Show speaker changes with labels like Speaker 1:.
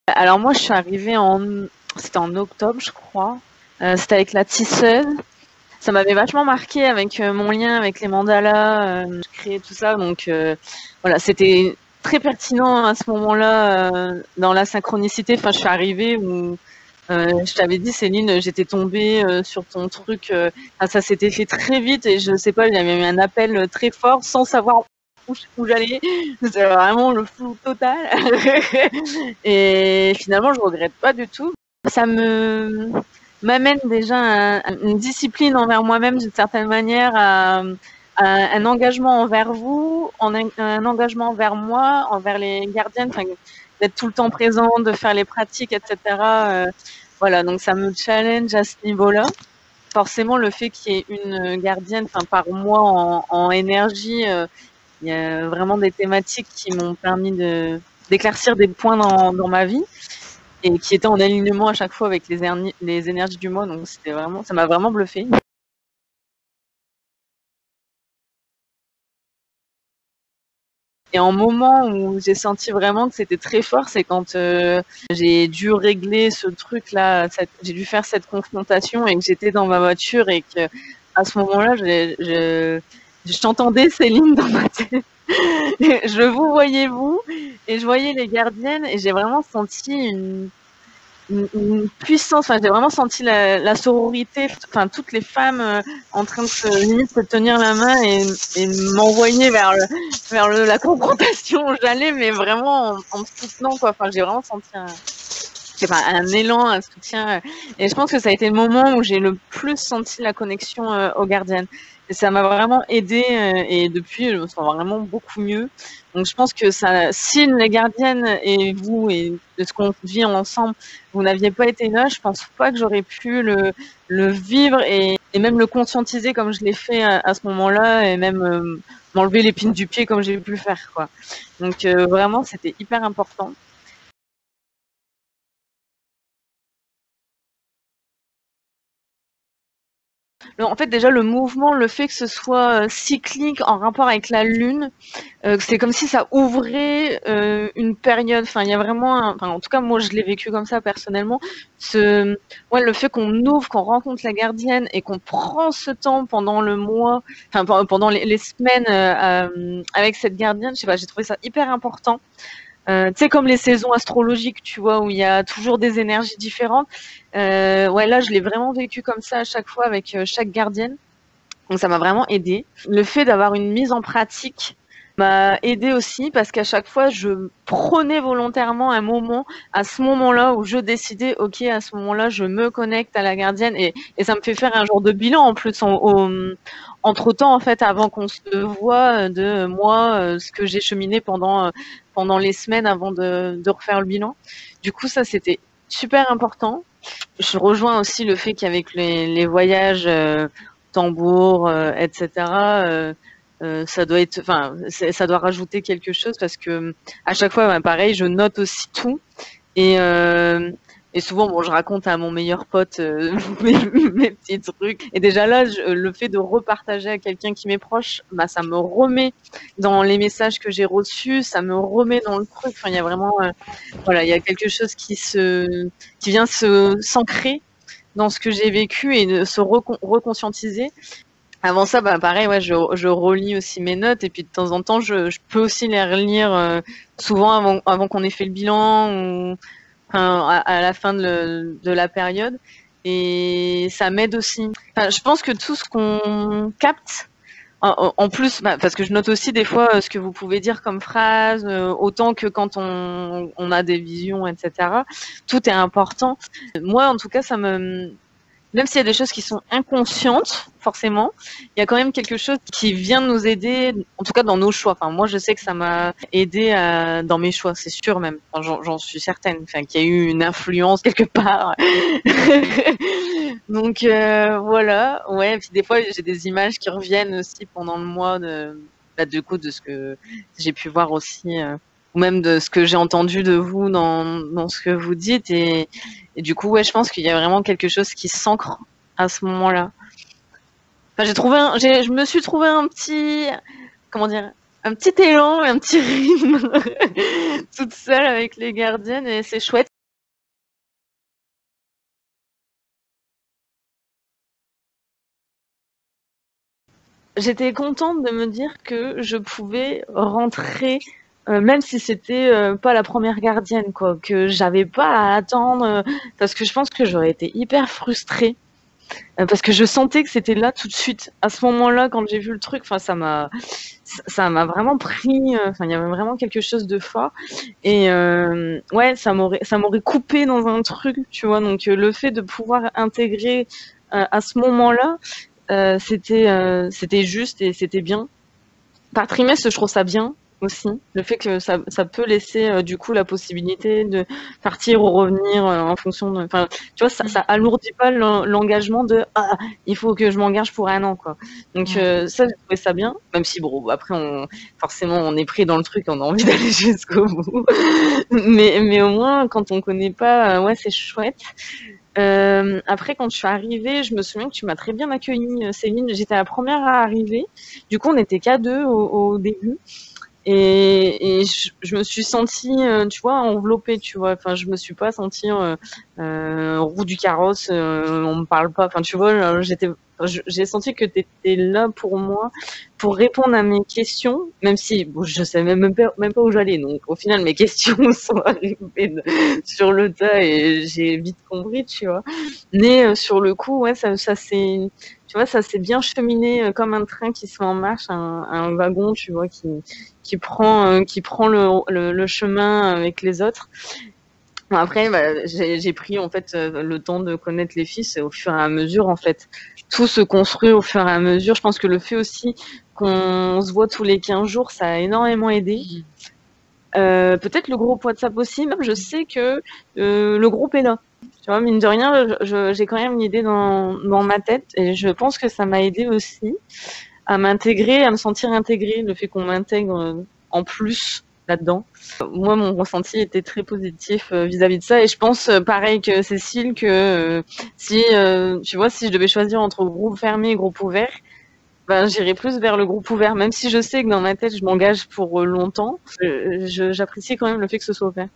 Speaker 1: Alors moi, je suis arrivée c'était en octobre, je crois. C'était avec la tisseuse. Ça m'avait vachement marqué avec mon lien avec les mandalas, je créais tout ça. Donc voilà, c'était très pertinent à ce moment-là dans la synchronicité. Enfin, je suis arrivée où je t'avais dit, Céline, j'étais tombée sur ton truc. Ça s'était fait très vite et je sais pas, il y avait eu un appel très fort sans savoir où j'allais. C'était vraiment le flou total. Et finalement, je regrette pas du tout. Ça m'amène déjà à une discipline envers moi-même d'une certaine manière, à un engagement envers vous, un engagement envers moi, envers les gardiennes, d'être tout le temps présent, de faire les pratiques, etc. Voilà, donc ça me challenge à ce niveau-là. Forcément, le fait qu'il y ait une gardienne, par mois en énergie, il y a vraiment des thématiques qui m'ont permis d'éclaircir des points dans ma vie et qui étaient en alignement à chaque fois avec les énergies du mois. Donc ça m'a vraiment bluffé. Et en moment où j'ai senti vraiment que c'était très fort, c'est quand j'ai dû régler ce truc-là, j'ai dû faire cette confrontation et que j'étais dans ma voiture et que à ce moment-là, je t'entendais, Céline, dans ma tête. Je vous voyais vous et je voyais les gardiennes et j'ai vraiment senti une puissance. Enfin, j'ai vraiment senti la sororité. Enfin, toutes les femmes en train de se tenir la main et m'envoyer vers la confrontation où j'allais, mais vraiment en me soutenant, quoi. Enfin, j'ai vraiment senti un élan, un soutien. Et je pense que ça a été le moment où j'ai le plus senti la connexion aux gardiennes. Et ça m'a vraiment aidée. Et depuis, je me sens vraiment beaucoup mieux. Donc, je pense que si les gardiennes et vous, et de ce qu'on vit ensemble, vous n'aviez pas été là, je pense pas que j'aurais pu le vivre et même le conscientiser comme je l'ai fait à ce moment-là, et même m'enlever l'épine du pied comme j'ai pu le faire, quoi. Donc, vraiment, c'était hyper important. En fait, déjà, le mouvement, le fait que ce soit cyclique en rapport avec la Lune, c'est comme si ça ouvrait une période. Enfin, il y a vraiment, en tout cas, moi, je l'ai vécu comme ça personnellement. Le fait qu'on ouvre, qu'on rencontre la gardienne et qu'on prend ce temps pendant le mois, pendant les semaines avec cette gardienne, je sais pas, j'ai trouvé ça hyper important. Tu sais, comme les saisons astrologiques, tu vois, où il y a toujours des énergies différentes. Ouais, là, je l'ai vraiment vécu comme ça à chaque fois avec chaque gardienne. Donc, ça m'a vraiment aidé. Le fait d'avoir une mise en pratique m'a aidé aussi parce qu'à chaque fois, je prenais volontairement un moment, à ce moment-là où je décidais, ok, à ce moment-là, je me connecte à la gardienne et ça me fait faire un genre de bilan en plus entre-temps, en fait, avant qu'on se voit, de moi, ce que j'ai cheminé pendant les semaines avant de refaire le bilan. Du coup, ça, c'était super important. Je rejoins aussi le fait qu'avec les voyages, tambour, etc., ça doit être, ça doit rajouter quelque chose parce que à chaque fois, pareil, je note aussi tout et souvent, bon, je raconte à mon meilleur pote mes petits trucs. Et déjà là, le fait de repartager à quelqu'un qui m'est proche, ça me remet dans les messages que j'ai reçus, ça me remet dans le truc. Enfin, il y a vraiment, voilà, il y a quelque chose qui vient s'ancrer dans ce que j'ai vécu et de se reconscientiser. Avant ça, pareil, ouais, je relis aussi mes notes et puis de temps en temps, je peux aussi les relire souvent avant qu'on ait fait le bilan ou à la fin de la période. Et ça m'aide aussi. Je pense que tout ce qu'on capte, en plus, parce que je note aussi des fois ce que vous pouvez dire comme phrase, autant que quand on a des visions, etc. Tout est important. Moi, en tout cas, même s'il y a des choses qui sont inconscientes, forcément, il y a quand même quelque chose qui vient de nous aider, en tout cas dans nos choix. Enfin, moi, je sais que ça m'a aidé dans mes choix, c'est sûr même. J'en suis certaine, qu'il y a eu une influence quelque part. Donc voilà, ouais. Et puis des fois, j'ai des images qui reviennent aussi pendant le mois du coup de ce que j'ai pu voir aussi, ou même de ce que j'ai entendu de vous dans ce que vous dites et du coup, ouais, je pense qu'il y a vraiment quelque chose qui s'ancre à ce moment-là. Je me suis trouvé un petit, comment dire, un petit élan, un petit rythme toute seule avec les gardiennes et c'est chouette. j'étais contente de me dire que je pouvais rentrer, même si c'était pas la première gardienne, quoi, que j'avais pas à attendre, parce que je pense que j'aurais été hyper frustrée. Parce que je sentais que c'était là tout de suite. À ce moment-là, quand j'ai vu le truc, enfin, ça m'a vraiment pris. Enfin, il y avait vraiment quelque chose de fort. Et ouais, ça m'aurait coupé dans un truc, tu vois. Donc, le fait de pouvoir intégrer à ce moment-là, c'était juste et c'était bien. Par trimestre, je trouve ça bien aussi. Le fait que ça peut laisser du coup la possibilité de partir ou revenir en fonction de. Enfin, tu vois, ça alourdit pas l'engagement de ah, il faut que je m'engage pour un an, quoi. Donc ça, j'ai trouvé ça bien. Même si bon, après, forcément, on est pris dans le truc, on a envie d'aller jusqu'au bout. Mais au moins, quand on connaît pas, ouais, c'est chouette. Après, quand je suis arrivée, je me souviens que tu m'as très bien accueillie, Céline. J'étais la première à arriver. Du coup, on n'était qu'à deux au début. Et je me suis sentie, tu vois, enveloppée, tu vois. Enfin, je me suis pas sentie au roue du carrosse, on me parle pas. Enfin, tu vois, j'ai senti que tu étais là pour moi, pour répondre à mes questions, même si bon, je savais même pas où j'allais. Donc, au final, mes questions sont arrivées sur le tas et j'ai vite compris, tu vois. Mais sur le coup, ouais, ça s'est, tu vois, ça s'est bien cheminé comme un train qui se met en marche, un wagon, tu vois, qui prend le chemin avec les autres. Après, bah, j'ai pris en fait le temps de connaître les fils au fur et à mesure. En fait, tout se construit au fur et à mesure. Je pense que le fait aussi qu'on se voit tous les 15 jours, ça a énormément aidé. Peut-être le groupe WhatsApp aussi. Même, je sais que le groupe est là. Tu vois, mine de rien, j'ai quand même une idée dans ma tête et je pense que ça m'a aidé aussi à m'intégrer, à me sentir intégrée, le fait qu'on m'intègre en plus là-dedans. Moi, mon ressenti était très positif vis-à-vis de ça et je pense, pareil que Cécile, que si, tu vois, si je devais choisir entre groupe fermé et groupe ouvert, ben, j'irais plus vers le groupe ouvert, même si je sais que dans ma tête, je m'engage pour longtemps. J'apprécie quand même le fait que ce soit ouvert.